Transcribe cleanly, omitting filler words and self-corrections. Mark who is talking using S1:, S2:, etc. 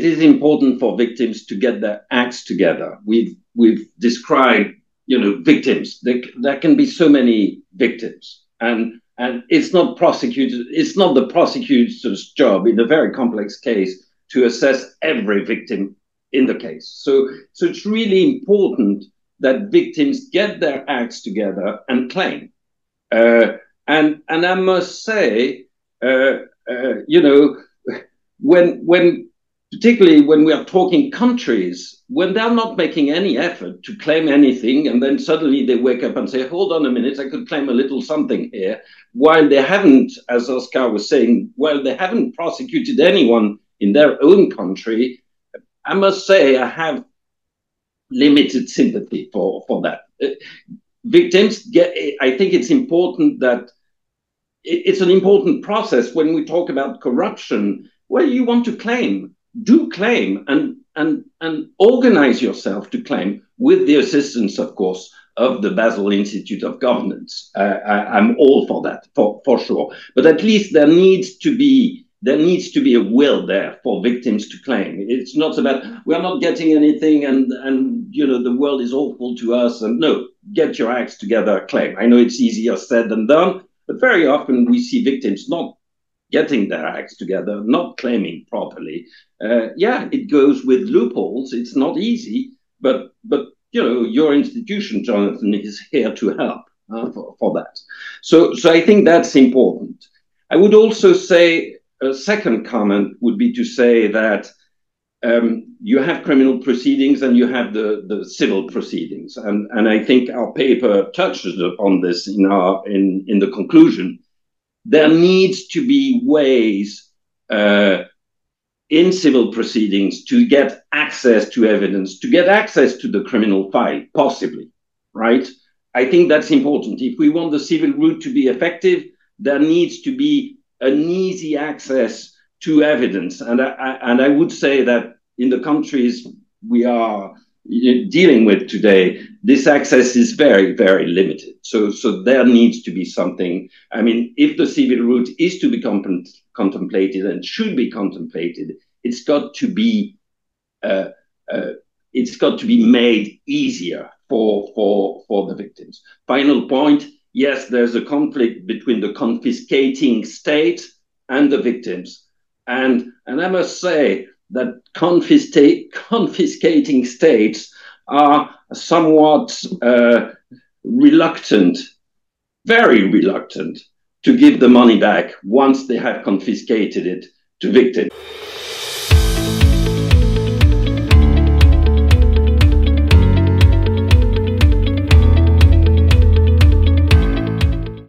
S1: it is important for victims to get their acts together. We've described, victims. There can be so many victims, and it's not prosecuted. It's not the prosecutor's job in a very complex case to assess every victim in the case. So it's really important that victims get their acts together and claim. And I must say, when particularly when we are talking countries, when they're not making any effort to claim anything, and then suddenly they wake up and say, hold on a minute, I could claim a little something here, while they haven't, as Oscar was saying, while they haven't prosecuted anyone in their own country, I must say I have limited sympathy for that. Victims I think it's important that it's an important process when we talk about corruption. Well, you want to claim, do claim, and organize yourself to claim with the assistance, of course, of the Basel Institute of Governance. I'm all for that, for sure. But at least there needs to be a will there for victims to claim. It's not about, we are not getting anything and the world is awful to us. And no, get your acts together, claim. I know it's easier said than done, but very often we see victims not getting their acts together, not claiming properly. It goes with loopholes. It's not easy, but your institution, Jonathan, is here to help for that. So I think that's important. I would also say a second comment would be to say that you have criminal proceedings and you have the civil proceedings, and I think our paper touches upon this in the conclusion. There needs to be ways in civil proceedings to get access to evidence, to get access to the criminal file, possibly, right? I think that's important. If we want the civil route to be effective, there needs to be an easy access to evidence. And I would say that in the countries we are dealing with today, this access is very, very limited. So there needs to be something. I mean, if the civil route is to be contemplated and should be contemplated, it's got to be made easier for the victims. Final point. Yes, there's a conflict between the confiscating state and the victims. And I must say that confiscating states are somewhat reluctant, very reluctant, to give the money back once they have confiscated it to victims.